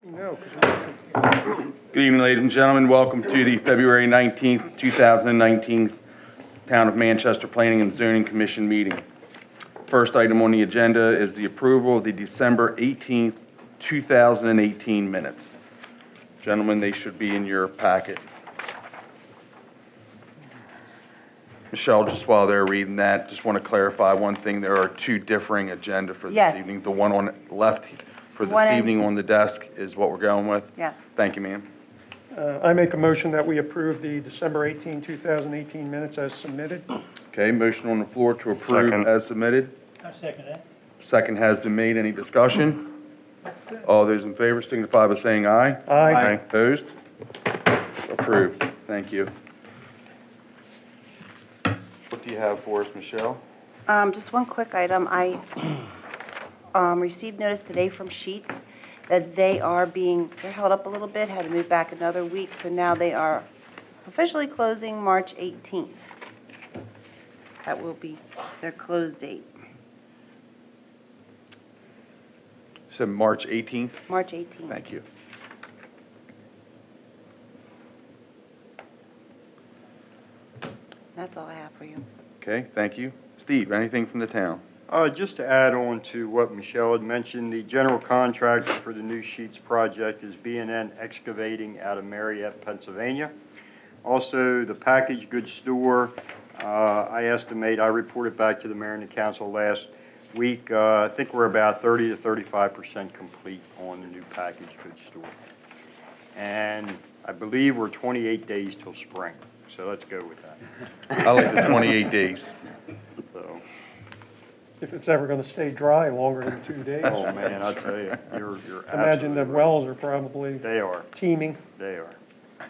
No, Good evening, ladies and gentlemen. Welcome to the February 19th, 2019 Town of Manchester Planning and Zoning Commission meeting. First item on the agenda is the approval of the December 18th, 2018 minutes. Gentlemen, they should be in your packet. Michelle, just while they're reading that, just want to clarify one thing. There are two differing agenda for this Yes. evening. The one on the left for One this in- evening on the desk is what we're going with. Yes. Thank you, ma'am. I make a motion that we approve the December 18, 2018 minutes as submitted. Okay, motion on the floor to approve Second. as submitted. I second it. Second has been made. Any discussion? All those in favor signify by saying aye. Aye. Opposed? Approved. Thank you. What do you have for us, Michelle? Just one quick item. I received notice today from Sheets that they're held up a little bit, had to move back another week, so now they are officially closing March 18th. That will be their close date, So March 18th? March 18th. Thank you. That's all I have for you. Okay, thank you. Steve, anything from the town? Just to add on to what Michelle had mentioned, the general contractor for the new Sheets project is B&N Excavating out of Marietta, Pennsylvania. Also, the packaged goods store, I reported back to the mayor and the council last week. I think we're about 30 to 35% complete on the new packaged goods store. And I believe we're 28 days till spring, so let's go with that. I like the 28 days. So, If it's ever going to stay dry longer than 2 days. oh man, I tell you, you're Imagine the absolutely right. wells are probably They are, teeming. they are. Yeah.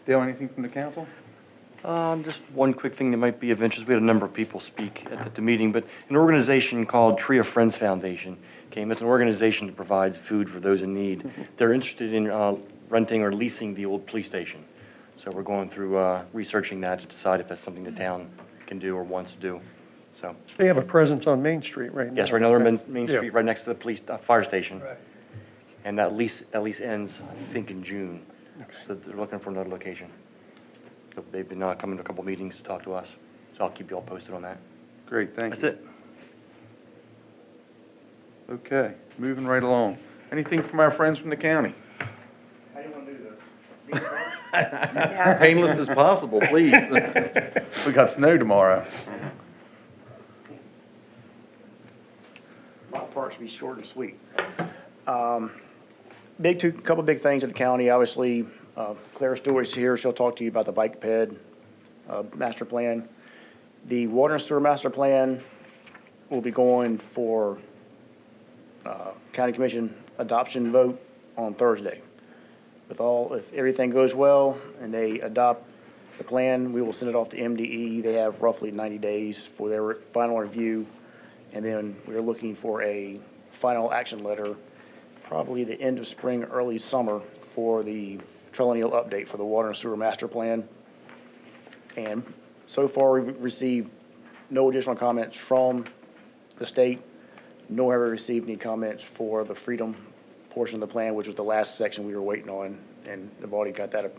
Dale, anything from the council? Just one quick thing that might be of interest. We had a number of people speak at the meeting, but an organization called Tree of Friends Foundation came. It's an organization that provides food for those in need. They're interested in renting or leasing the old police station. So we're going through researching that to decide if that's something the town can do or wants to do. So, They have a presence on Main Street right now. yes, right now they're Main Yeah. Street, right next to the police fire station. Right. And that lease ends, I think, in June. So they're looking for another location. So they've been coming to a couple meetings to talk to us. So I'll keep you all posted on that. Great, thank That's you. it. Okay, moving right along. Anything from our friends from the county? How do you want to do this? Yeah. Painless as possible, please. We got snow tomorrow. My part should be short and sweet. Couple big things in the county, obviously, Claire Stewart's here, she'll talk to you about the bike ped, master plan. The water and sewer master plan will be going for, county commission adoption vote on Thursday. If everything goes well and they adopt the plan, we will send it off to MDE. They have roughly 90 days for their final review. And then we're looking for a final action letter, probably the end of spring, early summer, for the triennial update for the water and sewer master plan. And so far, we've received no additional comments from the state, nor have we received any comments for the freedom portion of the plan, which was the last section we were waiting on, and they've already got that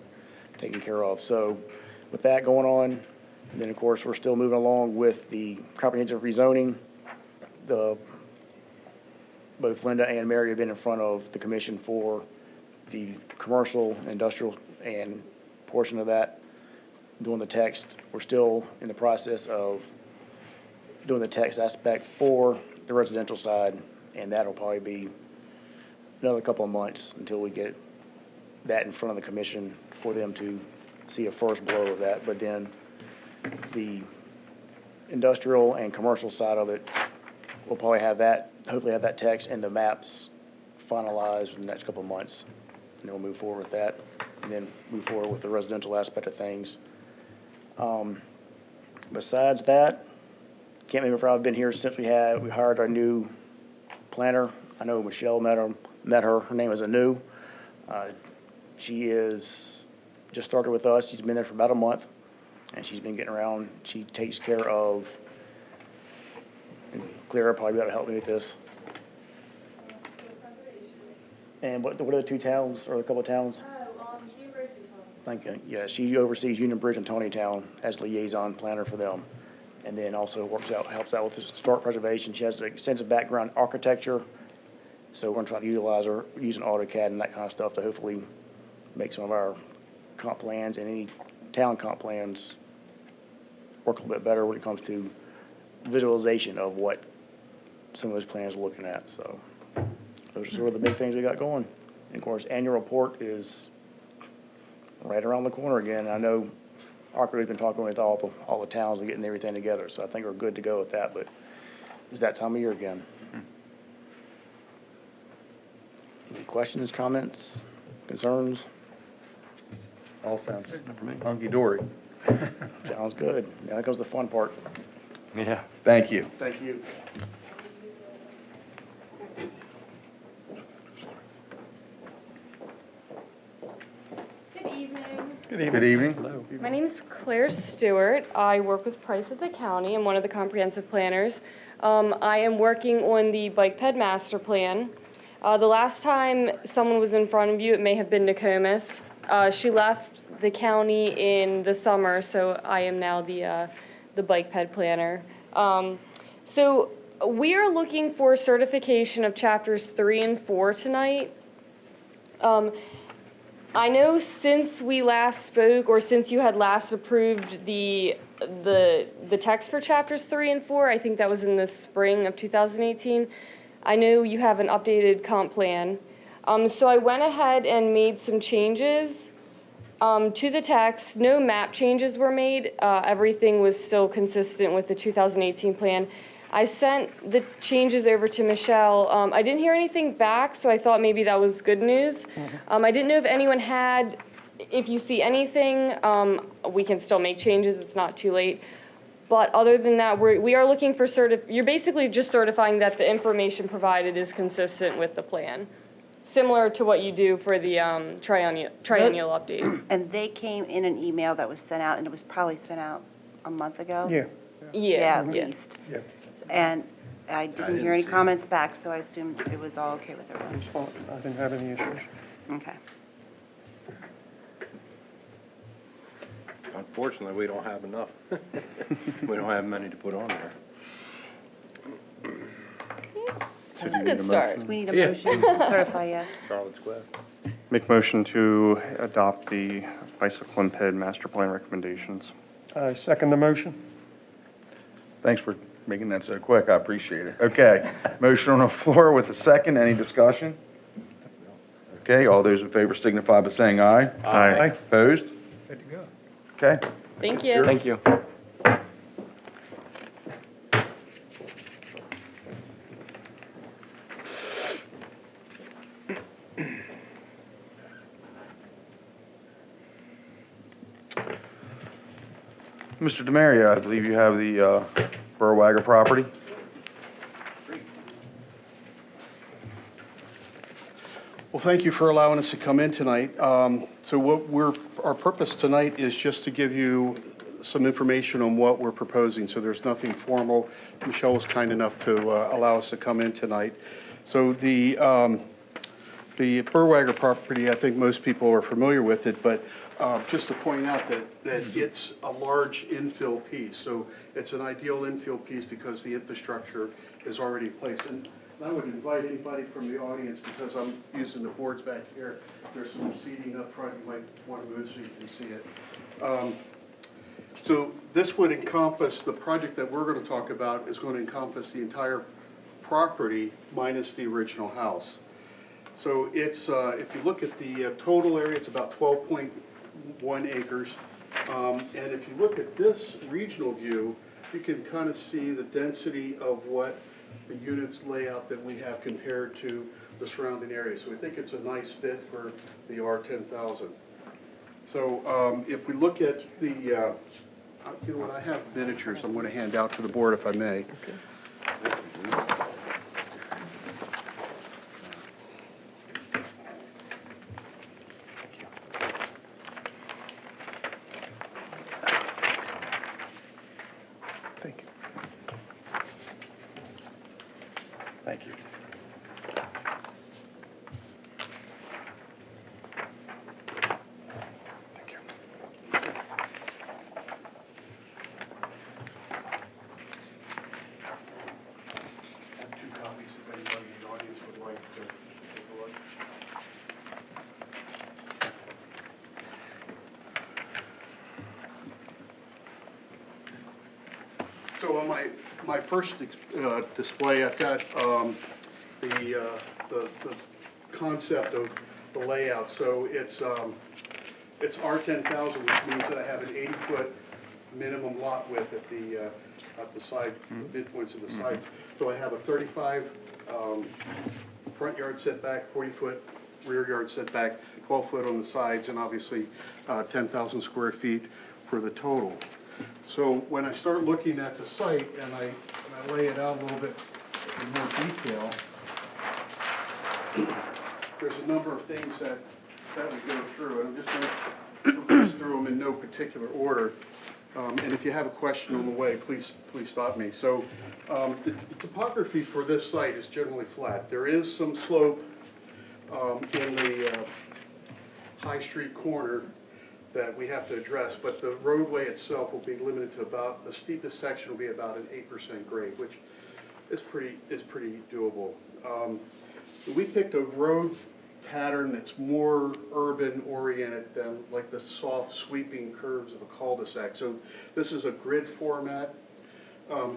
taken care of. So with that going on, and then of course, we're still moving along with the comprehensive rezoning. Both Linda and Mary have been in front of the commission for the commercial, industrial, and portion of that, doing the text. We're still in the process of doing the text aspect for the residential side, and that'll probably be another couple of months until we get that in front of the commission for them to see a first blow of that. But then the industrial and commercial side of it, we'll probably have that, hopefully have that text and the maps finalized in the next couple of months. And then we'll move forward with that, and then move forward with the residential aspect of things. Besides that, can't remember if I've been here since we hired our new planner. I know Michelle met her. Her name is Anu. She is just started with us. She's been there for about a month, and she's been getting around. She takes care of, and Clara will probably be able to help me with this. And what are the two towns, or a couple of towns? Thank you. Yeah, she oversees Union Bridge and Tony Town as liaison planner for them. And then also helps out with historic preservation. She has an extensive background in architecture. So we're gonna try to utilize her using AutoCAD and that kind of stuff to hopefully make some of our comp plans and any town comp plans work a little bit better when it comes to visualization of what some of those plans are looking at. So those are sort of the big things we got going. And of course, annual report is right around the corner again. I know our crew's been talking with all the towns and getting everything together, so I think we're good to go with that, but it's that time of year again. Any questions, comments, concerns? All sounds hunky-dory. Sounds good. Now comes the fun part. Yeah. Thank you. Thank you. Good evening. Good evening. My name is Claire Stewart. I work with Price at the county. I'm one of the comprehensive planners. I am working on the bike ped master plan. The last time someone was in front of you, it may have been Nokomis. She left the county in the summer, so I am now the bike ped planner. So we are looking for certification of chapters 3 and 4 tonight. I know since we last spoke, or since you had last approved the text for chapters 3 and 4, I think that was in the spring of 2018. I know you have an updated comp plan. So I went ahead and made some changes to the text. No map changes were made. Everything was still consistent with the 2018 plan. I sent the changes over to Michelle. I didn't hear anything back, so I thought maybe that was good news. I didn't know if anyone had, if you see anything, we can still make changes, it's not too late. But other than that, we are looking for you're basically just certifying that the information provided is consistent with the plan. Similar to what you do for the triennial update. And they came in an email that was sent out, and it was probably sent out a month ago? Yeah, Yeah, at yeah. least. yeah, And I didn't hear any comments back, so I assumed it was all okay with everyone. it's fine. I didn't have any issues. Okay. Unfortunately, we don't have enough. We don't have many to put on there. That's a good start. We need a motion to certify yes. Charlotte's Quest. Make motion to adopt the bicycle and ped master plan recommendations. I second the motion. Thanks for making that so quick. I appreciate it. Okay. Motion on the floor with a second. Any discussion? Okay. All those in favor signify by saying aye. Aye. Opposed? Good to go. Okay. Thank you. Thank you. Mr. Demaria, I believe you have the Burwagger property. Well, thank you for allowing us to come in tonight. So our purpose tonight is just to give you some information on what we're proposing, so there's nothing formal. Michelle was kind enough to allow us to come in tonight. So the Burwagger property, I think most people are familiar with it, but just to point out that it's a large infill piece. So it's an ideal infill piece because the infrastructure is already in place. And I would invite anybody from the audience, because I'm using the boards back here. There's some seating up front. You might want to move so you can see it. So this would encompass, the project that we're going to talk about is going to encompass the entire property minus the original house. So it's, if you look at the total area, it's about 12.1 acres. And if you look at this regional view, you can kind of see the density of what the units layout that we have compared to the surrounding area. So we think it's a nice fit for the R10,000. So if we look at the, you know what, I have miniatures I'm going to hand out to the board if I may. Thank you. Thank you. on my first display, I've got the concept of the layout. So it's R10,000, which means that I have an 80-foot minimum lot width at the side, the midpoints of the sides. So I have a 35 front yard setback, 40-foot rear yard setback, 12-foot on the sides, and obviously 10,000 square feet for the total. So when I start looking at the site and I lay it out a little bit in more detail, there's a number of things that we go through, and I'm just going to progress through them in no particular order. And if you have a question on the way, please stop me. So the topography for this site is generally flat. There is some slope in the High Street corner that we have to address, but the roadway itself will be limited to about, the steepest section will be about an 8% grade, which is pretty doable. We picked a road pattern that's more urban oriented than like the soft sweeping curves of a cul-de-sac. So this is a grid format.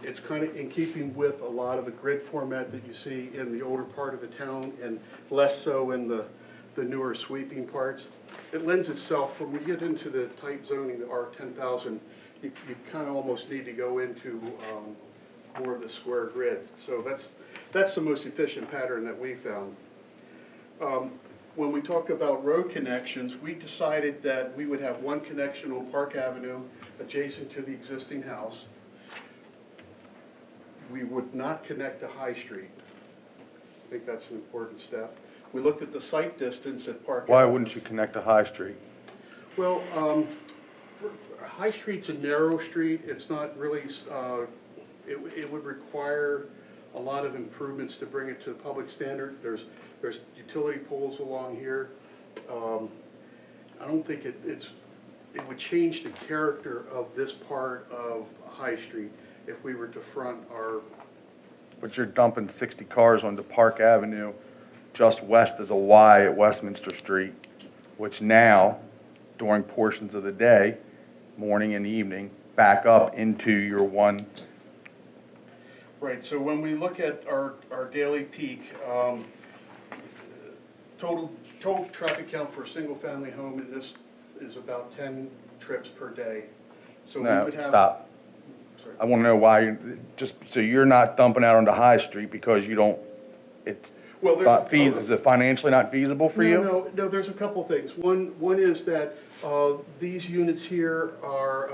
It's kind of in keeping with a lot of the grid format that you see in the older part of the town and less so in the newer sweeping parts. It lends itself, when we get into the tight zoning, the R10,000, you kind of almost need to go into more of the square grid. So that's the most efficient pattern that we found. When we talk about road connections, we decided that we would have one connection on Park Avenue adjacent to the existing house. We would not connect to High Street. I think that's an important step. We looked at the site distance at Park Avenue. Why wouldn't you connect to High Street? Well, High Street's a narrow street. It's not really, it would require a lot of improvements to bring it to the public standard. There's utility poles along here. I don't think it would change the character of this part of High Street if we were to front our. But you're dumping 60 cars onto Park Avenue just west of the Y at Westminster Street, which now, during portions of the day, morning and evening, back up into your one. Right, so when we look at our daily peak, total traffic count for a single-family home in this is about 10 trips per day. So we No, would have. stop. Sorry. I want to know why, so you're not dumping out onto High Street because you don't, it's Well, there's not feasible, is it financially not feasible for you? No, there's a couple things. One is that these units here are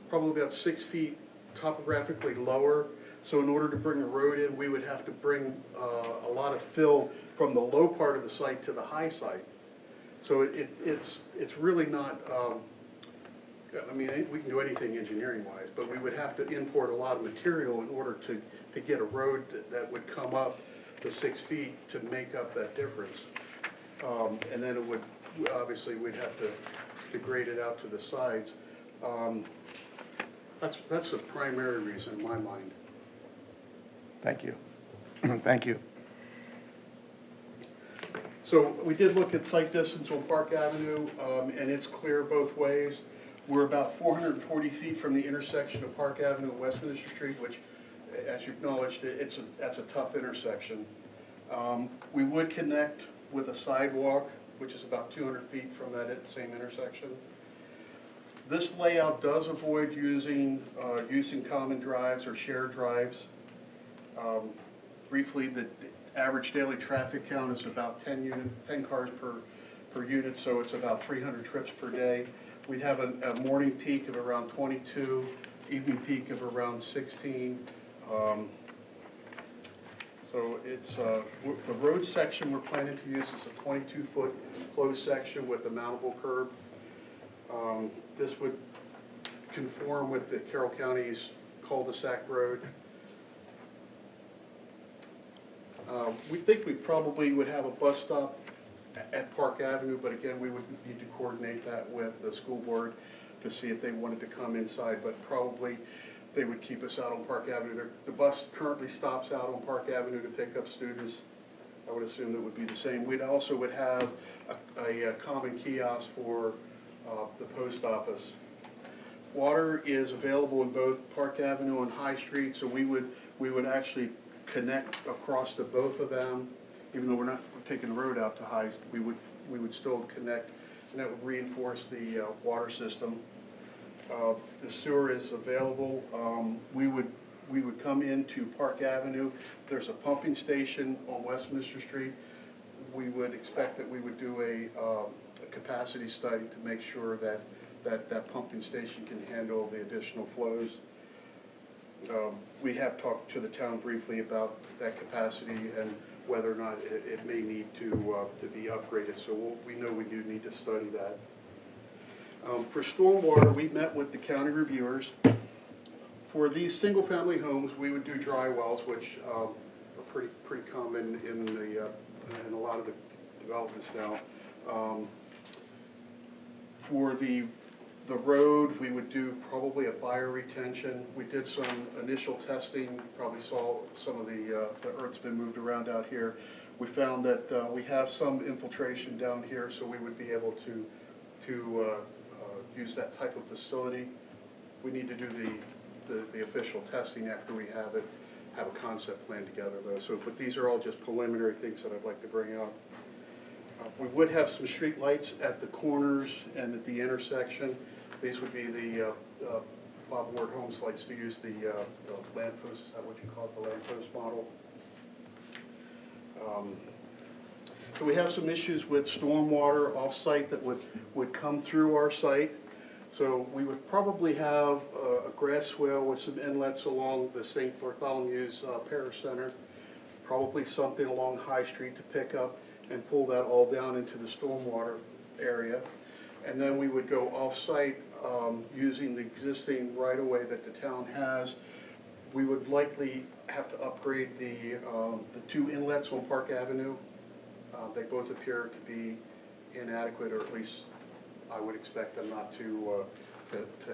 probably about 6 feet topographically lower. So in order to bring a road in, we would have to bring a lot of fill from the low part of the site to the high site. So it's really not, I mean, we can do anything engineering-wise, but we would have to import a lot of material in order to get a road that would come up the 6 feet to make up that difference. And then it would, obviously, we'd have to grade it out to the sides. That's the primary reason in my mind. Thank you. Thank you. So we did look at site distance on Park Avenue, and it's clear both ways. We're about 440 feet from the intersection of Park Avenue and Westminster Street, which, as you acknowledged, that's a tough intersection. We would connect with a sidewalk, which is about 200 feet from that same intersection. This layout does avoid using common drives or shared drives. Briefly, the average daily traffic count is about 10 cars per unit, so it's about 300 trips per day. We'd have a morning peak of around 22, evening peak of around 16. So it's the road section we're planning to use is a 22-foot closed section with a mountable curb. This would conform with the Carroll County's cul-de-sac road. We think we probably would have a bus stop at Park Avenue, but again, we would need to coordinate that with the school board to see if they wanted to come inside, but probably they would keep us out on Park Avenue. The bus currently stops out on Park Avenue to pick up students. I would assume that would be the same. We'd also would have a common kiosk for the post office. water is available in both Park Avenue and High Street, so we would actually connect across to both of them. Even though we're taking the road out to High, we would still connect, and that would reinforce the water system. The sewer is available. We would come into Park Avenue. There's a pumping station on Westminster Street. We would expect that we would do a capacity study to make sure that pumping station can handle the additional flows. We have talked to the town briefly about that capacity and whether or not it may need to be upgraded. So we know we do need to study that. For stormwater, we met with the county reviewers. For these single-family homes, we would do dry wells, which are pretty common in a lot of the developments now. For the road, we would do probably a bioretention. We did some initial testing. Probably saw some of the earth's been moved around out here. We found that we have some infiltration down here, so we would be able to use that type of facility. We need to do the official testing after we have a concept plan together, though. So, but these are all just preliminary things that I'd like to bring up. We would have some street lights at the corners and at the intersection. These would be the Bob Ward Homes likes to use the lamppost. Is that what you call it, the lamppost model? So we have some issues with stormwater off-site that would come through our site. So we would probably have a grass swale with some inlets along the St. Bartholomew's Parish Center, probably something along High Street to pick up and pull that all down into the stormwater area. And then we would go off-site using the existing right-of-way that the town has. We would likely have to upgrade the two inlets on Park Avenue. They both appear to be inadequate, or at least I would expect them not to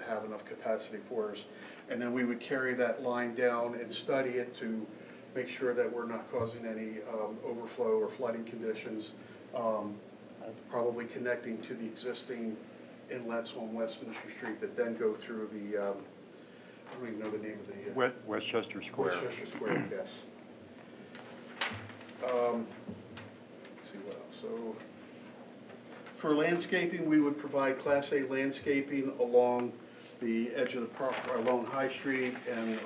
have enough capacity for us. And then we would carry that line down and study it to make sure that we're not causing any overflow or flooding conditions, probably connecting to the existing inlets on Westminster Street that then go through the, I don't even know the name of the... Westchester Square. Westchester Square, yes. Let's see what else. So, for landscaping, we would provide Class A landscaping along the edge of the property, along High Street and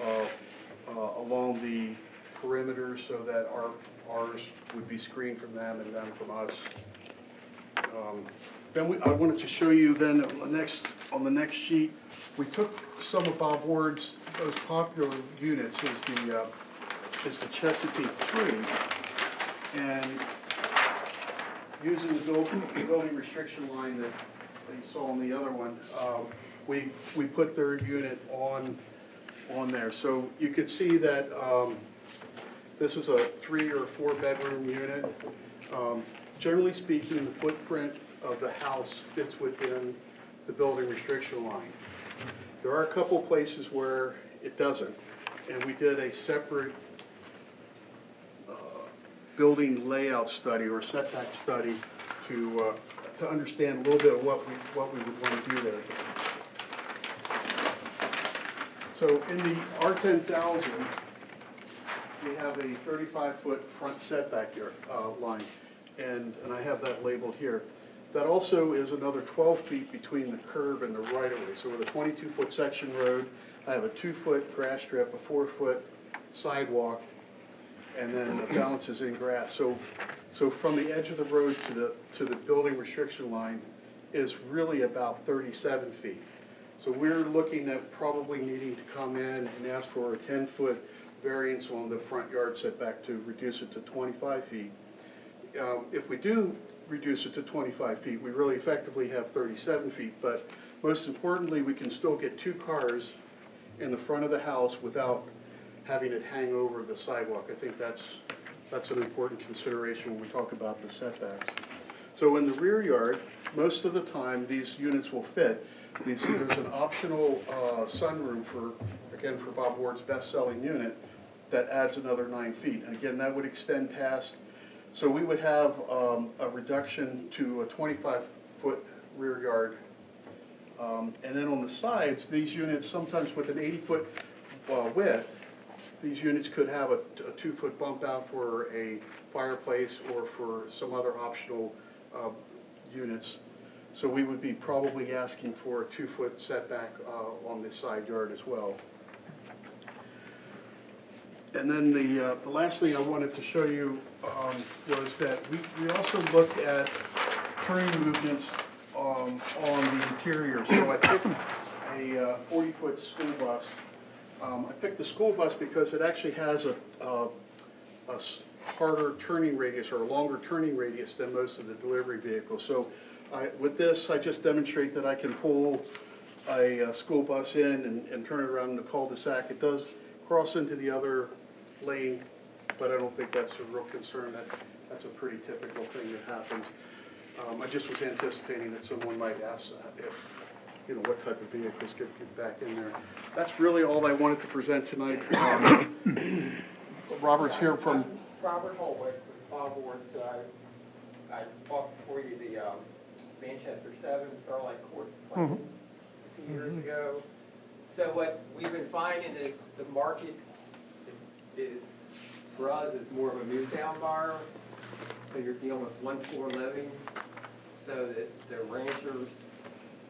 along the perimeter, so that ours would be screened from them and them from us. Then I wanted to show you then on the next sheet, we took some of Bob Ward's most popular units, is the Chesapeake 3, and using the building restriction line that you saw on the other one, we put their unit on there. So you could see that this is a 3 or 4 bedroom unit. Generally speaking, the footprint of the house fits within the building restriction line. There are a couple places where it doesn't, and we did a separate building layout study or setback study to understand a little bit of what we would want to do there. So in the R10,000, we have a 35-foot front setback here, line, and I have that labeled here. That also is another 12 feet between the curb and the right-of-way. So with a 22-foot section road, I have a 2-foot grass strip, a 4-foot sidewalk, and then the balance is in grass. So from the edge of the road to the building restriction line is really about 37 feet. So we're looking at probably needing to come in and ask for a 10-foot variance on the front yard setback to reduce it to 25 feet. If we do reduce it to 25 feet, we really effectively have 37 feet, but most importantly, we can still get 2 cars in the front of the house without having it hang over the sidewalk. I think that's an important consideration when we talk about the setbacks. So in the rear yard, most of the time, these units will fit. There's an optional sunroom for Bob Ward's best-selling unit that adds another 9 feet. And again, that would extend past. So we would have a reduction to a 25-foot rear yard And then on the sides, these units, sometimes with an 80-foot width, these units could have a 2-foot bump out for a fireplace or for some other optional units. So we would be probably asking for a 2-foot setback on the side yard as well. And then the last thing I wanted to show you was that we also looked at turning movements on the interior. So I picked a 40-foot school bus. I picked the school bus because it actually has a harder turning radius or a longer turning radius than most of the delivery vehicles. So with this, I just demonstrate that I can pull a school bus in and turn it around in the cul-de-sac. It does cross into the other lane, but I don't think that's a real concern. That's a pretty typical thing that happens. I just was anticipating that someone might ask if, what type of vehicles get back in there. That's really all I wanted to present tonight. Robert's here from... Robert Holwick with Bob Ward. I bought for you the Manchester 7 Starlight Court plan a few years ago. So what we've been finding is the market is for us, is more of a move-down buyer. So you're dealing with one-floor living, so that the ranchers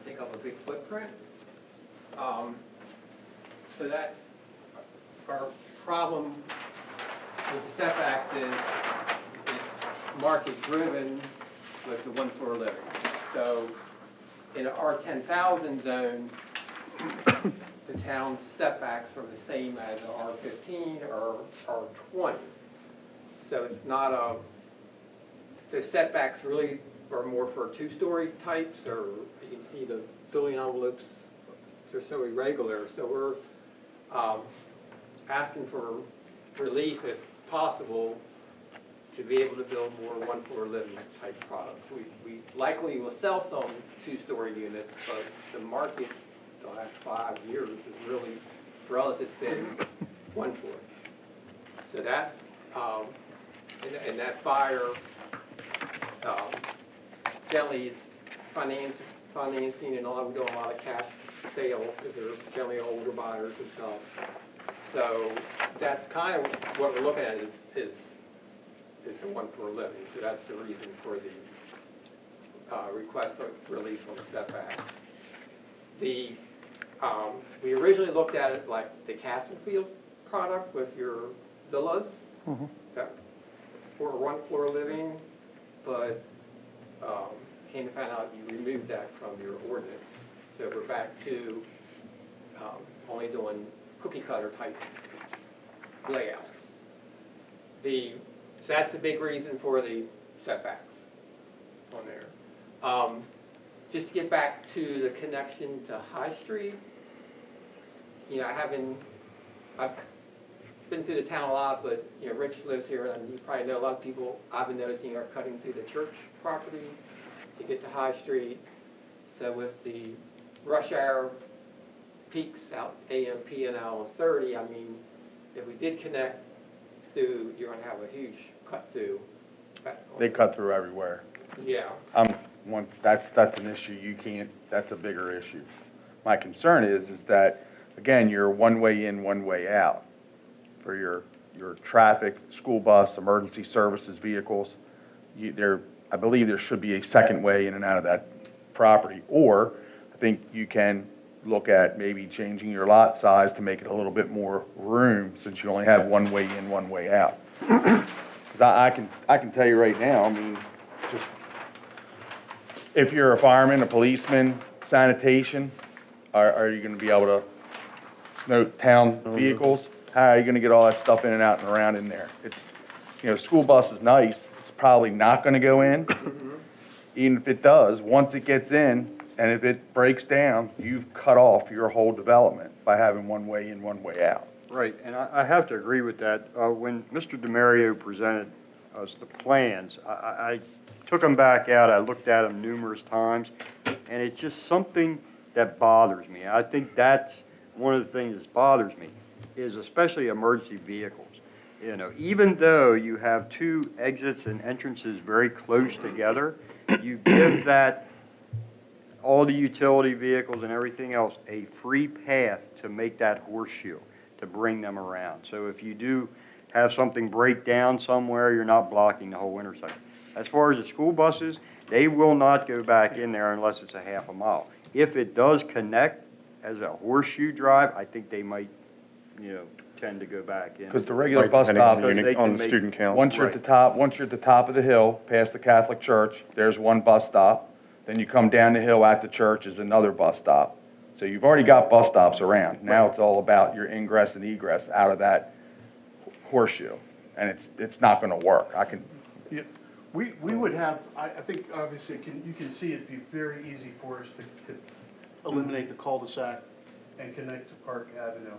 take up a big footprint. So that's our problem with the setbacks is it's market-driven with the one-floor living. So in an R10,000 zone, the town's setbacks are the same as an R15 or R20. So it's not a, the setbacks really are more for 2-story types, or you can see the building envelopes are so irregular. So we're asking for relief, if possible, to be able to build more one-floor living type products. We likely will sell some 2-story units, but the market the last 5 years is really, for us, it's been 1 floor. So that's, and that buyer generally is financing and all. We're doing a lot of cash sales because they're generally older buyers and stuff. So that's kind of what we're looking at is the 1 floor living. So that's the reason for the request for relief on the setbacks. We originally looked at it like the Castlefield product with your villas that for 1 floor living, but came to find out you removed that from your ordinance. So we're back to only doing cookie cutter type layouts. So that's the big reason for the setbacks on there. Just to get back to the connection to High Street, I've been through the town a lot, but Rich lives here, and you probably know a lot of people I've been noticing are cutting through the church property to get to High Street. So with the rush hour peaks out AM, PM, now on 30, I mean, if we did connect through, you're going to have a huge cut through. They cut through everywhere. Yeah. That's an issue. You can't, that's a bigger issue. My concern is that, again, you're one way in, one way out for your traffic, school bus, emergency services vehicles. I believe there should be a second way in and out of that property. Or I think you can look at maybe changing your lot size to make it a little bit more room, since you only have one way in, one way out. Because I can tell you right now, I mean, just if you're a fireman, a policeman, sanitation, are you going to be able to snow town vehicles? How are you going to get all that stuff in and out and around in there? It's, school bus is nice. It's probably not going to go in. Even if it does, once it gets in, and if it breaks down, you've cut off your whole development by having one way in, one way out. Right, and I have to agree with that. When Mr. DeMario presented us the plans, I took them back out, I looked at them numerous times, and it's just something that bothers me. I think that's one of the things that bothers me, is especially emergency vehicles. Even though you have 2 exits and entrances very close together, you give that all the utility vehicles and everything else a free path to make that horseshoe, to bring them around. So if you do have something break down somewhere, you're not blocking the whole intersection. As far as the school buses, they will not go back in there unless it's a half a mile. If it does connect as a horseshoe drive, I think they might, tend to go back in. Because the regular Right, bus depending on stop, the Because unit- they on can the make- student count. once you're at the top, of the hill, past the Catholic church, there's one bus stop. Then you come down the hill at the church is another bus stop. So you've already got bus stops around. Now it's all about your ingress and egress out of that horseshoe. And it's not gonna work. Yeah, we would have, I think, obviously, you can see it'd be very easy for us to eliminate the cul-de-sac and connect to Park Avenue.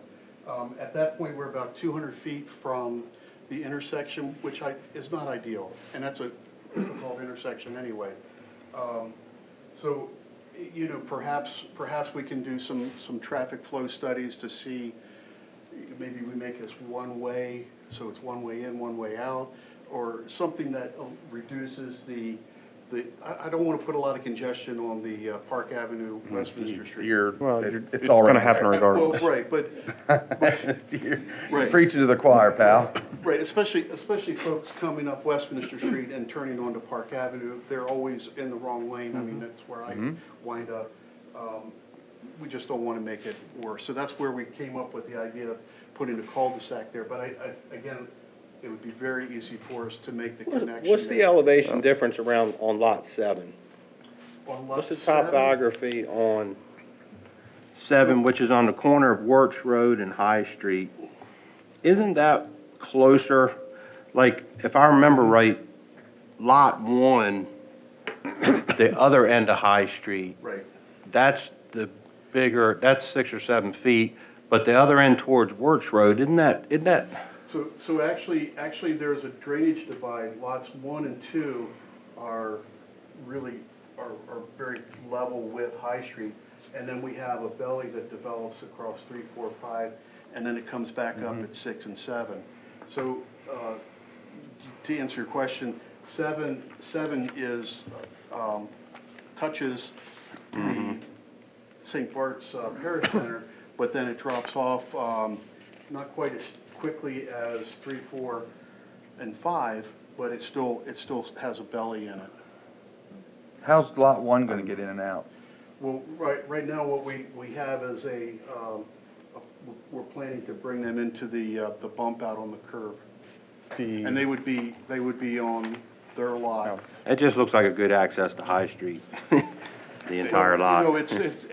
At that point, we're about 200 feet from the intersection, which is not ideal, and that's a difficult intersection anyway. So, perhaps we can do some traffic flow studies to see, maybe we make this one way, so it's one way in, one way out, or something that reduces I don't want to put a lot of congestion on the Park Avenue, Westminster Street. It's It's already gonna happen there. regardless. Well, right, but You're Right. preaching to the choir, pal. right, especially folks coming up Westminster Street and turning onto Park Avenue, they're always in the wrong lane. I mean, that's where I wind up. We just don't want to make it worse. So that's where we came up with the idea of putting a cul-de-sac there. But again, it would be very easy for us to make the connection. What's the there. elevation difference on lot 7? On lot What's the 7? topography on 7, which is on the corner of Wirtz Road and High Street? Isn't that closer? Like, if I remember right, lot 1, the other end of High Street, Right. that's the bigger, that's 6 or 7 feet, but the other end towards Wirtz Road, isn't that? So actually, there's a drainage divide. Lots 1 and 2 are very level with High Street. And then we have a belly that develops across 3, 4, 5, and then it comes back up at 6 and 7. So, to answer your question, 7 is, touches the St. Bart's Parish Center, but then it drops off, not quite as quickly as 3, 4, and 5, but it still has a belly in it. How's lot 1 gonna get in and out? Well, right now, what we have is we're planning to bring them into the bump out on the curb. And they would be on their lot. It just looks like a good access to High Street, the entire lot.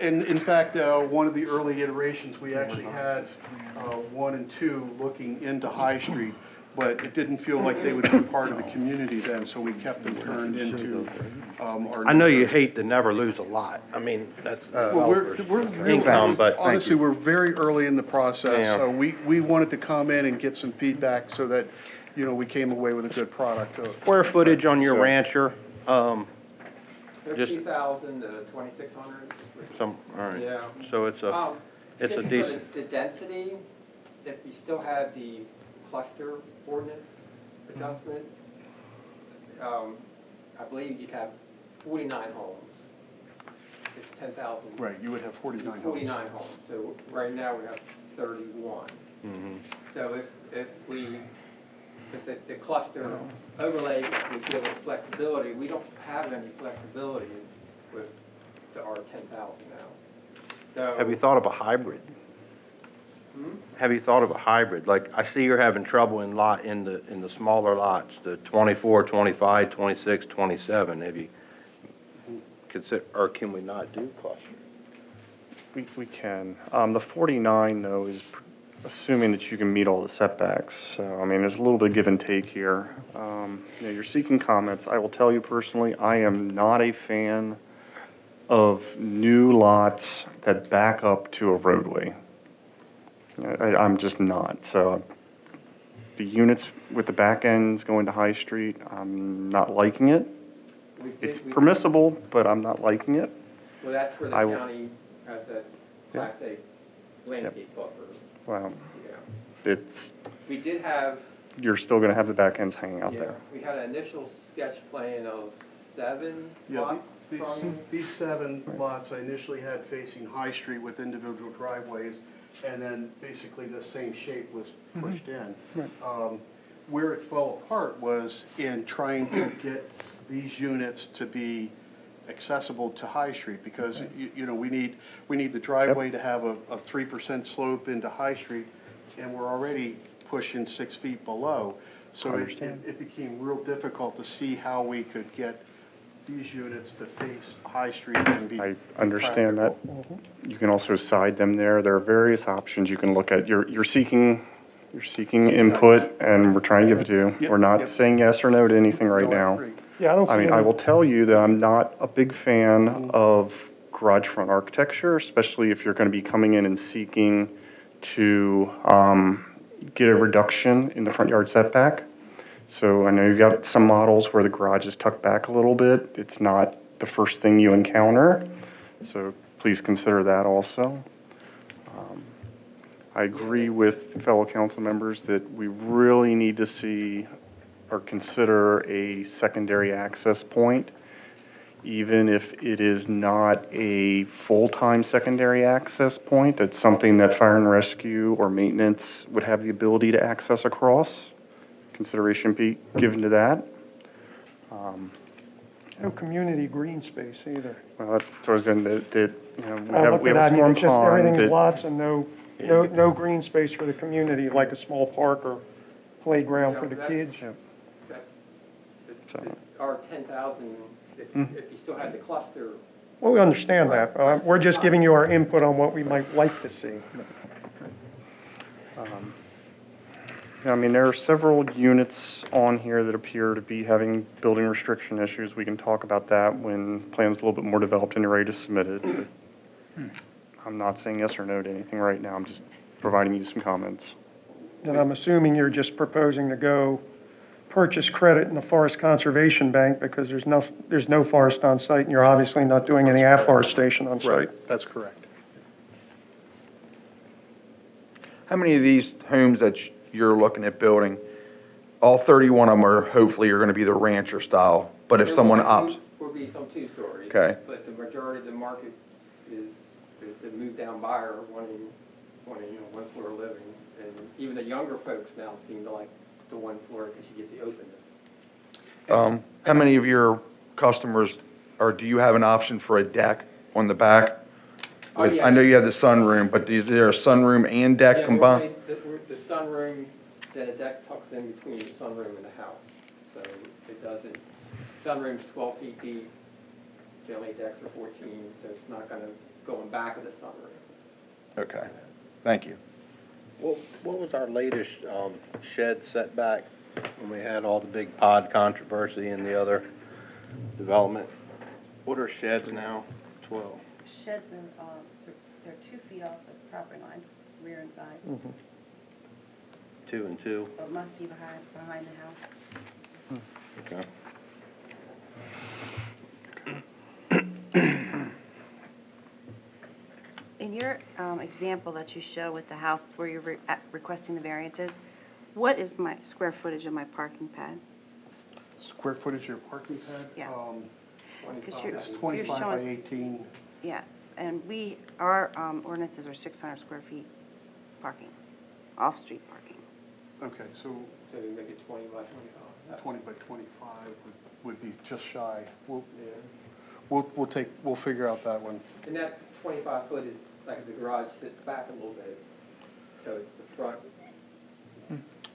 And in fact, one of the early iterations, we actually had 1 and 2 looking into High Street, but it didn't feel like they would be part of the community then, so we kept them turned into our. I know you hate to never lose a lot. I mean, that's Well, we're income, but honestly, we're very early in the process, Yeah. so we wanted to come in and get some feedback so that, we came away with a good product. square footage on your rancher, Just- 50,000 to 2,600. all right. Yeah. So it's a Just for decent, the density, if you still had the cluster ordinance adjustment, I believe you'd have 49 homes. It's 10,000. Right, you would have 49 homes. 49 homes. So right now we have 31. So if because the cluster overlay would give us flexibility, we don't have any flexibility with our 10,000 now. So. have you thought of a hybrid? Have you thought of a hybrid? Like, I see you're having trouble in the smaller lots, the 24, 25, 26, 27. Have you consider, or can we not do cluster? We can. The 49, though, is assuming that you can meet all the setbacks. So, I mean, there's a little bit of give and take here. You're seeking comments. I will tell you personally, I am not a fan of new lots that back up to a roadway. I'm just not. So the units with the back ends going to High Street, I'm not liking it. It's permissible, but I'm not liking it. Well, that's where the county has a Class A landscape buffer. Wow. Yeah. We did have. You're still going to have the back ends hanging out Yeah, there. we had an initial sketch plan of 7 Yeah, lots these, from? these 7 lots I initially had facing High Street with individual driveways, and then basically the same shape was pushed in. Where it fell apart was in trying to get these units to be accessible to High Street, because, you know, we need the driveway to have a 3% slope into High Street, and we're already pushing 6 feet below. So it became real difficult to see how we could get these units to face High Street and be I understand that. practical. You can also side them there. There are various options you can look at. You're seeking input, and we're trying to give it to you. Yep, We're not yep. saying yes or no to anything right No, I now. agree. Yeah, I don't see I mean, I any, will tell you that I'm not a big fan of garage front architecture, especially if you're going to be coming in and seeking to get a reduction in the front yard setback. So I know you've got some models where the garage is tucked back a little bit. It's not the first thing you encounter, so please consider that also. I agree with fellow council members that we really need to see or consider a secondary access point, even if it is not a full-time secondary access point. It's something that fire and rescue or maintenance would have the ability to access across. Consideration be given to that. no community green space either. Well, that's what I was going to, that, you know, we I have, looked we at have that, a and storm it's just, pond everything's that, lots and no green space for the community, like a small park or playground for the kids. That's, So- our 10,000, if you still had the cluster. Well, we understand that. We're just giving you our input on what we might like to see. I mean, there are several units on here that appear to be having building restriction issues. We can talk about that when plan's a little bit more developed and you're ready to submit it. But I'm not saying yes or no to anything right now. I'm just providing you some comments. And I'm assuming you're just proposing to go purchase credit in the Forest Conservation Bank because there's no forest on site, and you're obviously not doing any afforestation on site. Right, that's correct. How many of these homes that you're looking at building, all 31 of them are, hopefully, are going to be the rancher style, but if someone opts, Will be some 2-stories. Okay. But the majority of the market is the moved down buyer wanting, you know, 1-floor living. And even the younger folks now seem to like the 1 floor because you get the openness. how many of your customers, or do you have an option for a deck on the back? Oh, With- yeah. I know you have the sunroom, but is there a sunroom and deck Yeah, combined? the sunroom, then a deck tucks in between the sunroom and the house. So it doesn't, sunroom's 12 feet deep, generally decks are 14, so it's not gonna go in back of the sunroom. Okay, thank you. What was our latest shed setback when we had all the big pod controversy and the other development? What are sheds now? 12. Sheds are, they're 2 feet off the property lines, rear and sides. 2 and 2. So it must be behind the house. Okay. In your example that you show with the house where you're requesting the variances, what is my square footage of my parking pad? Square footage of your parking pad? Yeah. 'Cause It's you're 25 by showing- 18. Yes, and our ordinances are 600 square feet parking, off-street parking. Okay, so So you make it 20 by 25. 20 by 25 would be just shy. Yeah. We'll figure out that one. And that 25 foot is like the garage sits back a little bit, so it's the front.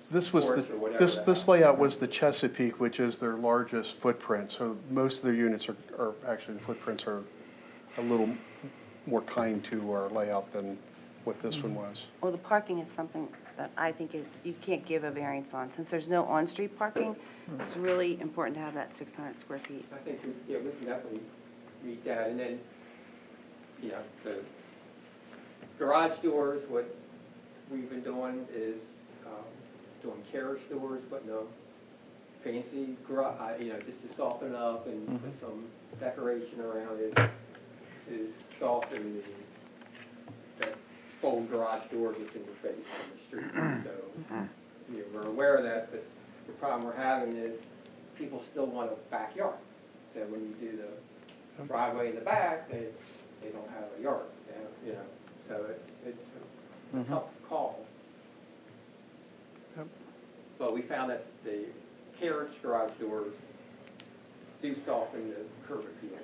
This was Porch or whatever this the house. layout was the Chesapeake, which is their largest footprint. So most of their units are actually, the footprints are a little more kind to our layout than what this one was. Well, the parking is something that I think you can't give a variance on. Since there's no on-street parking, it's really important to have that 600 square feet. I think, we can definitely meet that. And then, you know, the garage doors, what we've been doing is doing carriage doors, but no fancy garage, you know, just to soften up and put some decoration around it to soften that fold garage door that's in your face on the street. So, you know, we're aware of that, but the problem we're having is people still want a backyard. So when you do the driveway in the back, they don't have a yard, they have, you know, so it's a tough call. But we found that the carriage garage doors do soften the curb appeal.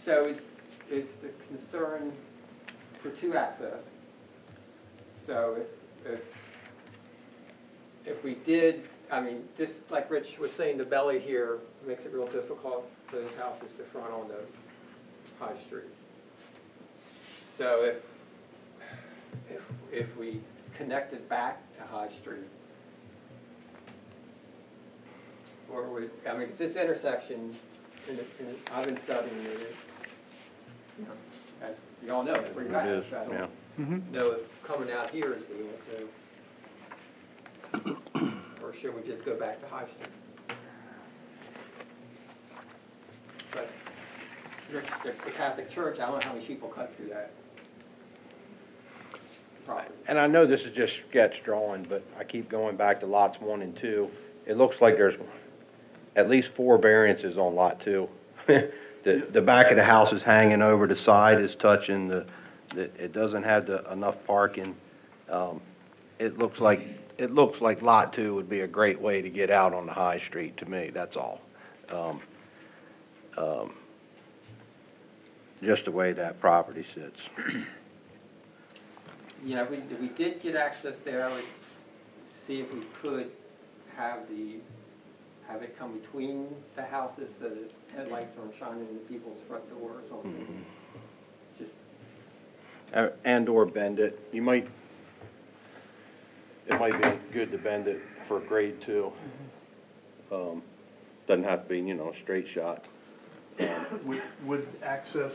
So it's the concern for two access. So if we did, I mean, this, like Rich was saying, the belly here makes it real difficult for those houses to front on the High Street. So if we connected back to High Street, or I mean, it's this intersection, and I've been studying it, you know, as you all know, it's pretty bad. It is, So I yeah. don't know if coming out here is the answer, or should we just go back to High Street? But the Catholic Church, I don't know how many people cut through that property. And I know this is just sketch drawing, but I keep going back to lots 1 and 2. It looks like there's at least 4 variances on lot 2. The back of the house is hanging over, the side is touching, it doesn't have enough parking. It looks like lot 2 would be a great way to get out on the High Street to me, that's all. Just the way that property sits. You know, if we did get access there, I would see if we could have it come between the houses so that headlights aren't shining into people's front doors or something. Just, And/or bend it. It might be good to bend it for grade 2. Doesn't have to be, you know, a straight shot. Would access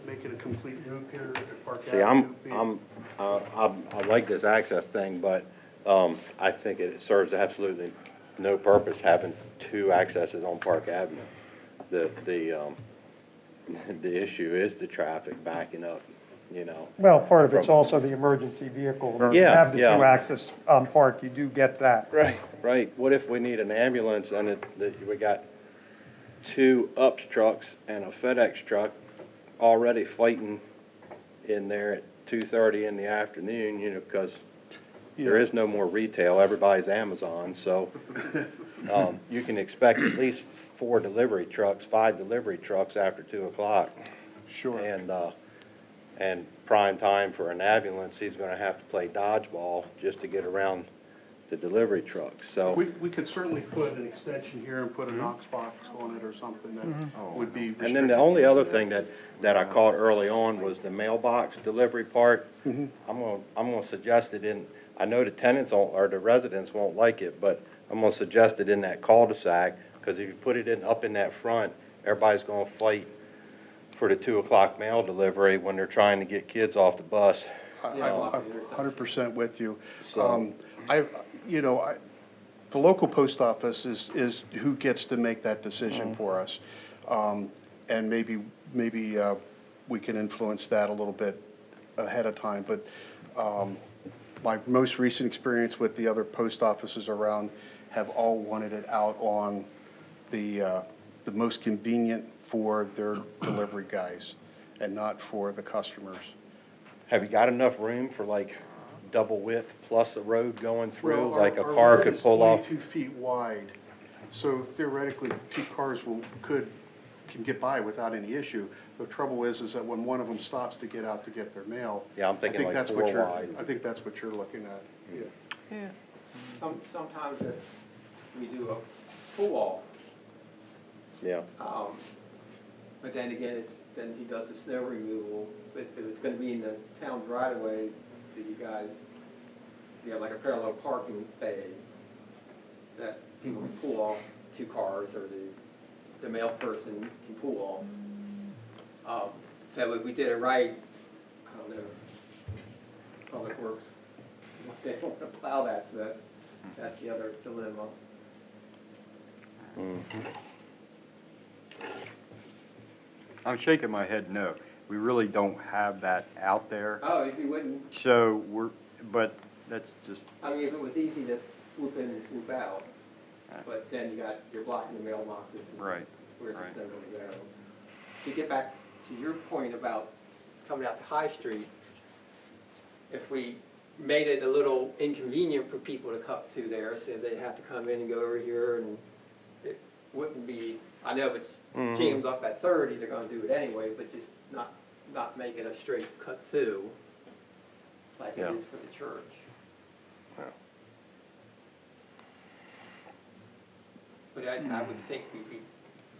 make it a complete loop here at Park See, Avenue? I like this access thing, but I think it serves absolutely no purpose having 2 accesses on Park Avenue. The issue is the traffic backing up, you know. Well, part of it's also the emergency vehicle. If you Yeah, have the yeah. 2 access on Park, you do get that. Right. What if we need an ambulance and we got 2 UPS trucks and a FedEx truck already fighting in there at 2:30 in the afternoon, you know, because there is no more retail, everybody's Amazon, so you can expect at least 4 delivery trucks, 5 delivery trucks after 2 o'clock. Sure. And prime time for an ambulance, he's gonna have to play dodgeball just to get around the delivery trucks, so. We could certainly put an extension here and put a Knox box on it or something that would be. And then the only other thing that I caught early on was the mailbox delivery part. I'm gonna suggest it in, I know the tenants or the residents won't like it, but I'm gonna suggest it in that cul-de-sac, because if you put it up in that front, everybody's gonna fight for the 2 o'clock mail delivery when they're trying to get kids off the bus. I'm 100% with you. So- The local post office is who gets to make that decision for us. And maybe we can influence that a little bit ahead of time. But my most recent experience with the other post offices around have all wanted it out on the most convenient for their delivery guys and not for the customers. Have you got enough room for like double width plus a road going through, Well, like a our car road could is pull off? 22 feet wide, so theoretically, 2 cars can get by without any issue. The trouble is that when one of them stops to get out to get their mail. Yeah, I'm thinking I think like that's 4 what you're- wide. I think that's what you're looking at. Yeah. sometimes if we do a pull-off, Yeah, but then again, then he does the snow removal. But if it's gonna be in the town's right of way, do you guys, like a parallel parking bay that people can pull off 2 cars, or the mail person can pull off. So if we did it right, I don't know, Public Works, they don't want to plow that, so that's the other dilemma. I'm shaking my head no. We really don't have that out there. Oh, if you wouldn't, So but that's just, I mean, if it was easy to swoop in and swoop out, but then you're blocking the mailboxes. And Right, where's the right. snow going to go? To get back to your point about coming out to High Street, if we made it a little inconvenient for people to cut through there, say they have to come in and go over here, and it wouldn't be, I know if it's jammed up at 30, they're gonna do it anyway, but just not make it a straight cut through like it is for the church. But I would think we'd be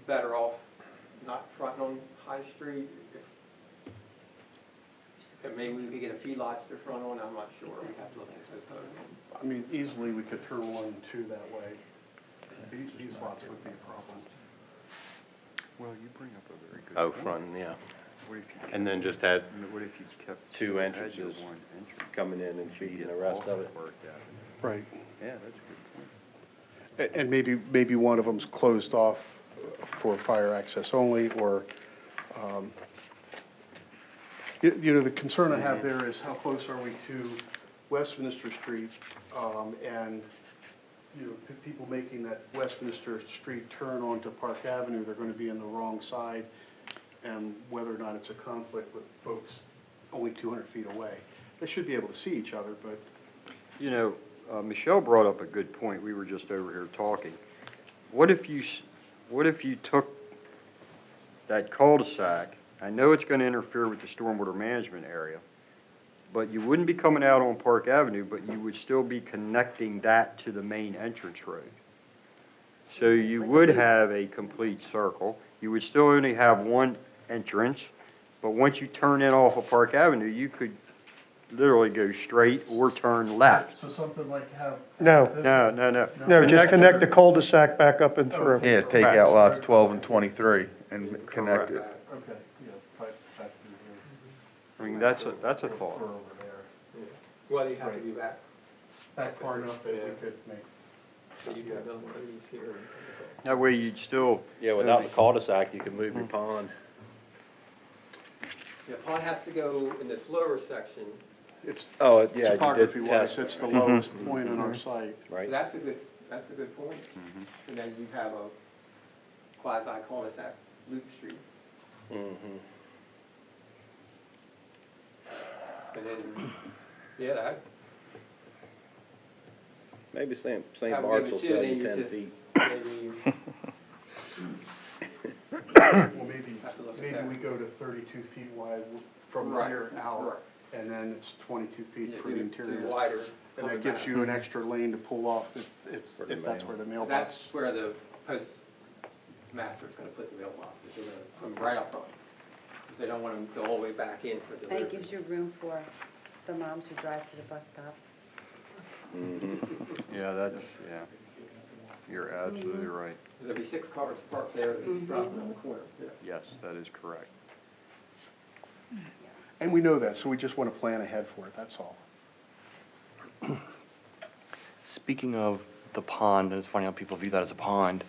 better off not fronting on High Street. If maybe we could get a few lots to front on, I'm not sure. We have to look into it. I mean, easily we could turn 1 and 2 that way. These lots would be a problem. Well, you bring up a very good Out front, yeah. What if you And then just had What if you kept 2 had your entrances one entrance? coming in and feeding the rest of it. Right. Yeah, that's a good point. And maybe one of them's closed off for fire access only, or, you know, the concern I have there is how close are we to Westminster Street? And, you know, people making that Westminster Street turn onto Park Avenue, they're gonna be on the wrong side, and whether or not it's a conflict with folks only 200 feet away. They should be able to see each other, but You know, Michelle brought up a good point. We were just over here talking. What if you took that cul-de-sac, I know it's gonna interfere with the stormwater management area, but you wouldn't be coming out on Park Avenue, but you would still be connecting that to the main entrance road. So you would have a complete circle. You would still only have one entrance, but once you turn in off of Park Avenue, you could literally go straight or turn left. So something like have. No, No, just connect the cul-de-sac back up and through. Yeah, take out lots 12 and 23 and connect it. Okay, yeah, but that I mean, that's a thought. over there. Well, you have to be back, Back far enough that we could make. so you do another one of these here. That way you'd still. Yeah, without the cul-de-sac, you could move your pond. The pond has to go in this lower section. It's Oh, yeah, you did topography wise, test, it's the lowest point on our site. right? That's a good point. And then you have a quasi cul-de-sac loop street. Mhm. And then, yeah, that Maybe St. would Bart's give will it to sell you, you then 10 you feet. just, maybe Well, Have to look at maybe that. we go to 32 feet wide from Right, here out, right. and then it's 22 feet Yeah, for the do interior. wider. And coming that gives back. you an extra lane to pull off if For the that's mail. where the mailbox. That's where the postmaster's gonna put the mailboxes, they're gonna come right up front. 'Cause they don't want them to go all the way back in for And it delivery. gives you room for the moms who drive to the bus stop. Yeah, you're absolutely right. There'll be 6 cars parked there, and drop around the corner. Yeah. Yes, that is correct. And we know that, so we just want to plan ahead for it, that's all. Speaking of the pond, and it's funny how people view that as a pond,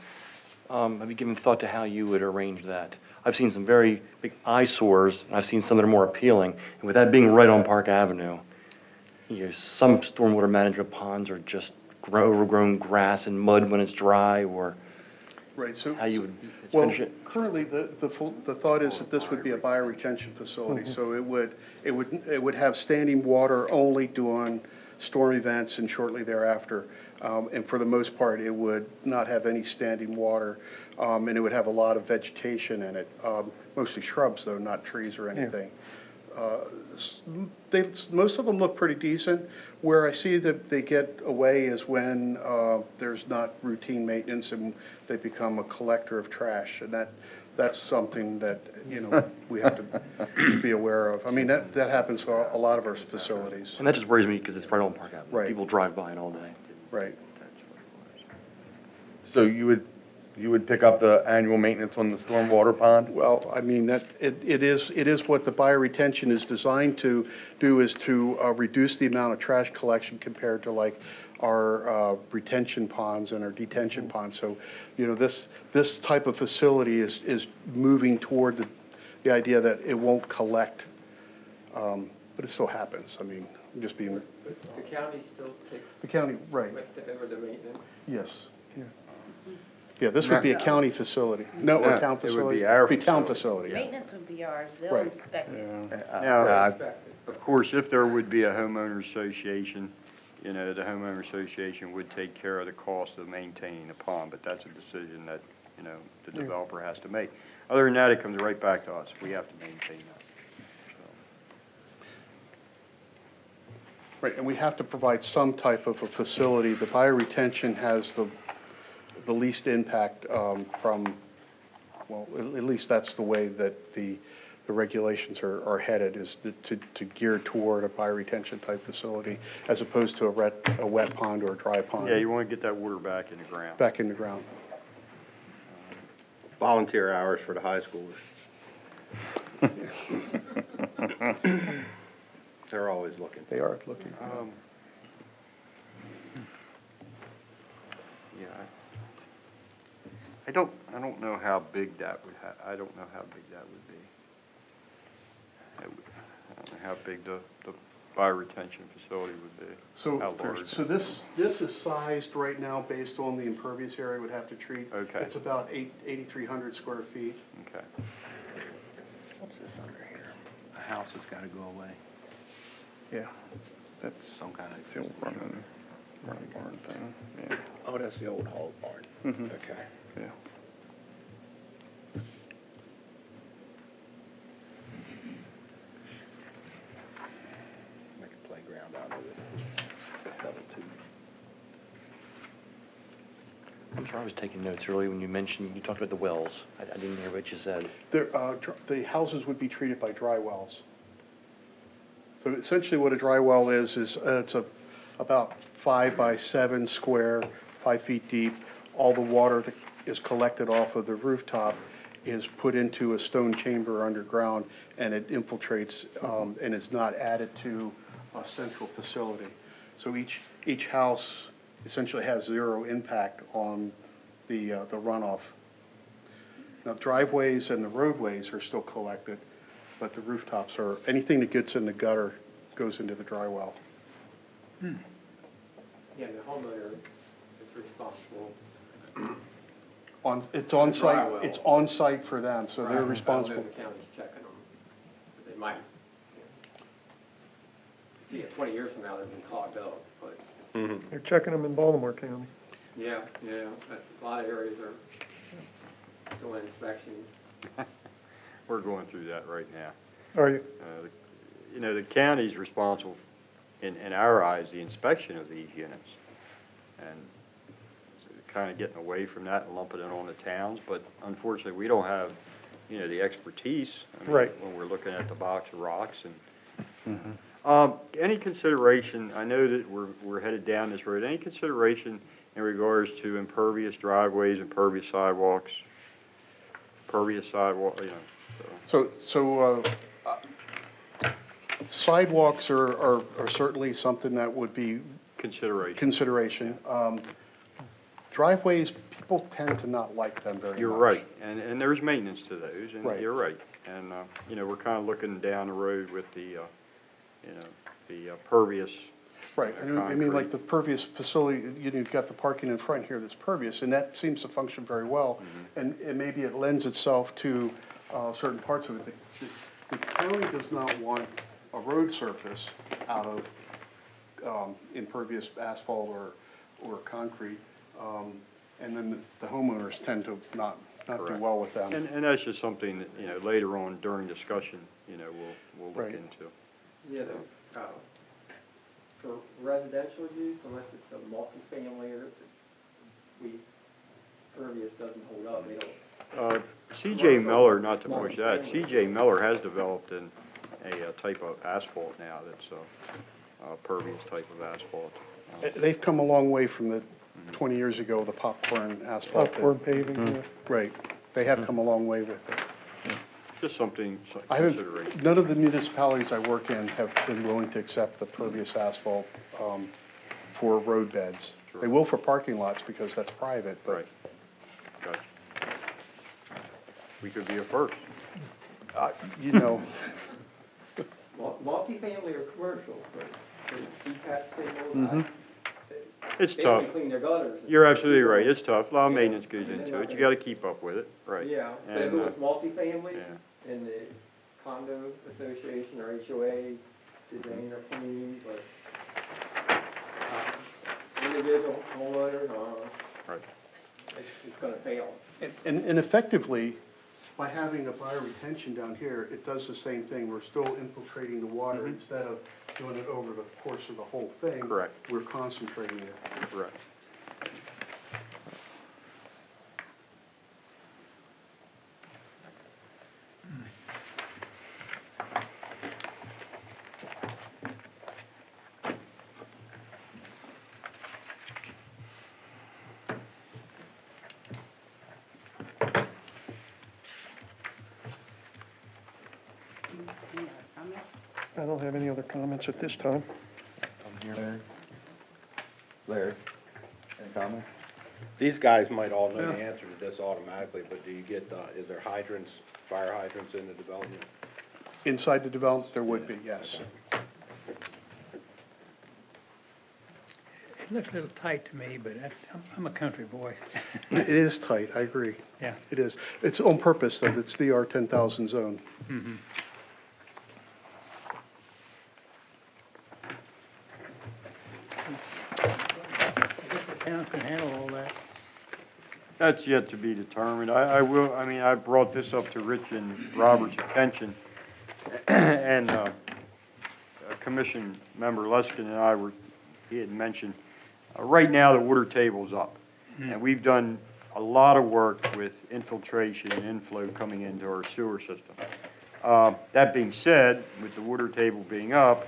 have you given thought to how you would arrange that? I've seen some very big eyesores, and I've seen some that are more appealing. And with that being right on Park Avenue, you know, some stormwater management ponds are just overgrown grass and mud when it's dry, or Right, so. how you would Well, finish it. currently, the thought is that this would be a bioretention facility, so it would have standing water only during storm events and shortly thereafter. And for the most part, it would not have any standing water, and it would have a lot of vegetation in it, mostly shrubs, though, not trees or anything. Most of them look pretty decent. Where I see that they get away is when there's not routine maintenance and they become a collector of trash. And that's something that, you know, we have to be aware of. I mean, that happens for a lot of our facilities. And that just worries me because it's right on Park Avenue. Right. People drive by it all day. Right. So you would pick up the annual maintenance on the stormwater pond? Well, I mean, it is what the bioretention is designed to do, is to reduce the amount of trash collection compared to like our retention ponds and our detention ponds. So, you know, this type of facility is moving toward the idea that it won't collect, but it still happens. I mean, just being, The county still takes the county, right, over the maintenance. yes. Yeah, this would be a county facility. No, or No, town it would be facility? our Be town facility. facility. Maintenance would be ours, they'll Right. inspect it. Now, Inspected. of course, if there would be a homeowner association, you know, the homeowner association would take care of the cost of maintaining the pond, but that's a decision that, you know, the developer has to make. Other than that, it comes right back to us. We have to maintain that. Right, and we have to provide some type of a facility. The bioretention has the least impact from, well, at least that's the way that the regulations are headed, is to gear toward a bioretention type facility as opposed to a wet pond or a dry pond. Yeah, you want to get that water back in the ground. Back in the ground. Volunteer hours for the high schoolers. They're always looking. They are looking. Yeah, I don't know how big that would I don't know how big that would be. I don't know how big the bioretention facility would be. How large. So this is sized right now based on the impervious area would have to treat. Okay. It's about 8,300 square feet. Okay. What's this under here? A house has got to go away. Yeah, that's Some kind of. it's the old running barn thing, yeah, Oh, that's the old hog barn. Mhm. Okay. yeah. Make a playground out of it. Double two. I'm sorry, I was taking notes earlier when you talked about the wells. I didn't hear what you said. The houses would be treated by dry wells. So essentially what a dry well is it's about 5 by 7 square, 5 feet deep. All the water that is collected off of the rooftop is put into a stone chamber underground, and it infiltrates, and is not added to a central facility. So each house essentially has zero impact on the runoff. Now, driveways and the roadways are still collected, but the rooftops are, anything that gets in the gutter goes into the dry well. Yeah, the homeowner is responsible. It's on The dry site, well. it's on site for them, so they're Right. I don't know responsible. if the county's checking them, but they might. See, 20 years from now, they've been clogged up, but, They're checking them in Baltimore County. yeah, that's, a lot of areas are doing inspection. We're going through that right now. Are you? You know, the county's responsible, in our eyes, the inspection of these units. And kind of getting away from that and lumping it on the towns, but unfortunately, we don't have, you know, the expertise. I mean, Right. when we're looking at the box of rocks and. Mm-hmm. Any consideration, I know that we're headed down this road, any consideration in regards to impervious driveways, impervious sidewalks, you know? So sidewalks are certainly something that would be consideration. Driveways, people tend to not like them very much. You're right, and there's maintenance to those, and Right. you're right. And, you know, we're kind of looking down the road with the, you know, the pervious. Right, I mean, like concrete. the pervious facility, you've got the parking in front here that's pervious, and that seems to function very well. And maybe it lends itself to certain parts of it. The county does not want a road surface out of impervious asphalt or concrete. And then the homeowners tend to not do Correct. well with them. And that's just something that, you know, later on during discussion, you know, we'll look Right. into. Yeah, for residential use, unless it's a multifamily or pervious doesn't hold up, they don't. C.J. Miller, not to push that, C.J. Miller has developed a type of asphalt now that's a pervious type of asphalt. They've come a long way from the 20 years ago, the popcorn asphalt. that- Popcorn paving, yeah. Right, they have come a long way with it. Just something, I consideration. haven't, none of the municipalities I work in have been willing to accept the pervious asphalt for road beds. Sure. They will for parking lots because that's private, but Right. Gotcha. We could be a first. you know, Multifamily or commercial, but the detached singles. It's They tough. only clean their gutters. You're absolutely right, it's tough, a lot of maintenance goes into it, you gotta keep up with it, right? Yeah, but if it And, was multifamily, yeah. in the condo association or HOA, the drain or clean, but individual homeowner, Right. it's gonna fail. And effectively, by having a bioretention down here, it does the same thing. We're still infiltrating the water instead of doing it over the course of the whole thing. Correct. We're concentrating it. Correct. Any other comments? I don't have any other comments at this time. Larry, any comment? These guys might all know the answer to this automatically, but do you get, is there hydrants, fire hydrants in the development? Inside the development, there would be, yes. It looks a little tight to me, but I'm a country boy. It is tight, I agree. Yeah. It is. It's on purpose, though. It's the R10,000 zone. I guess the town can handle all that. That's yet to be determined. I brought this up to Rich and Robert's attention, and Commission Member Luskin and I he had mentioned, right now the water table's up. And we've done a lot of work with infiltration and inflow coming into our sewer system. That being said, with the water table being up,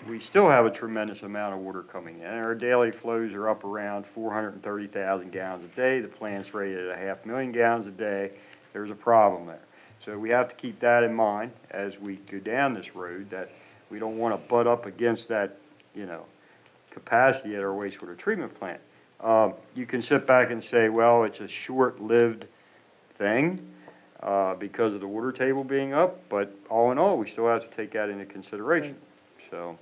we still have a tremendous amount of water coming in. Our daily flows are up around 430,000 gallons a day. The plant's rated at 500,000 gallons a day. There's a problem there. So we have to keep that in mind as we go down this road, that we don't want to butt up against that, capacity at our wastewater treatment plant. You can sit back and say, well, it's a short-lived thing because of the water table being up, but all in all, we still have to take that into consideration. So,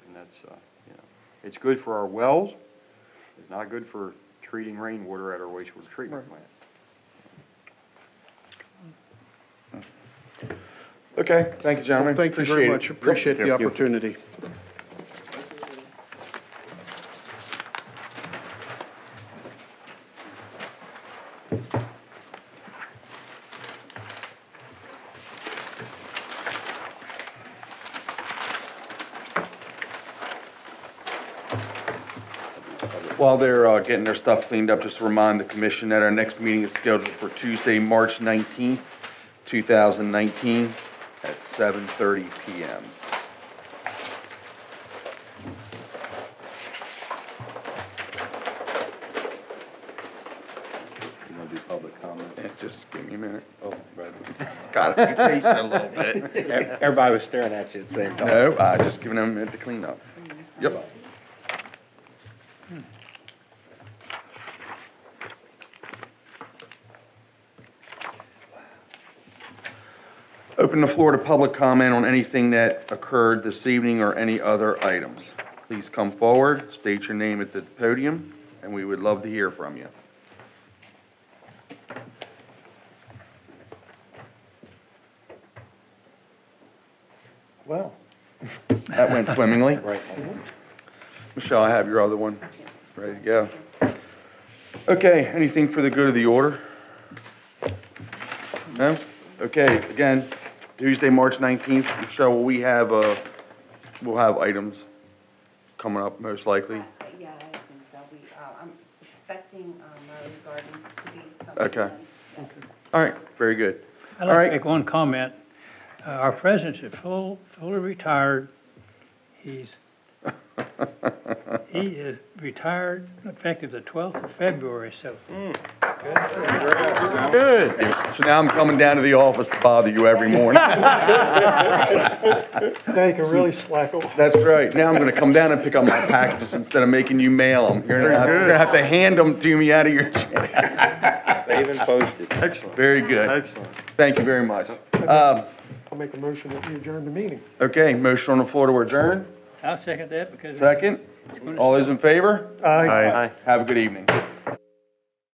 and that's, it's good for our wells. It's not good for treating rainwater at our wastewater treatment plant. Okay, thank you, gentlemen. Thank you very Appreciate it. much. Appreciate the opportunity. While they're getting their stuff cleaned up, just to remind the commission that our next meeting is scheduled for Tuesday, March 19th, 2019, at 7:30 PM. You want to do public comment? Just give me a minute. Oh, right. It's gotta be patient a little bit. Everybody was staring at you at the same time. No, I just giving them a minute to clean up. Yep. Open the floor to public comment on anything that occurred this evening or any other items. Please come forward, state your name at the podium, and we would love to hear from you. Well, that went swimmingly. Right. Michelle, I have your other one ready to go. Okay, anything for the good of the order? No? Okay, again, Tuesday, March 19th, Michelle, will we have, we'll have items coming up most likely? Yeah, I assume so. I'm expecting Murray Garden to be coming Okay. in. Yes. All right, very good. I'd All like right. to make one comment. Our president is fully retired. He is retired effective the 12th of February, so Good. So now I'm coming down to the office to bother you every morning. Now you can really slack off. That's right. Now I'm gonna come down and pick up my packages instead of making you mail them. You're gonna have to hand them to me out of your chair. Save and postage. Excellent. Very good. Excellent. Thank you very much. I'll make a motion that we adjourn the meeting. Okay, motion on the floor to adjourn. I'll second that because. Second. All those in favor? Aye. Have a good evening.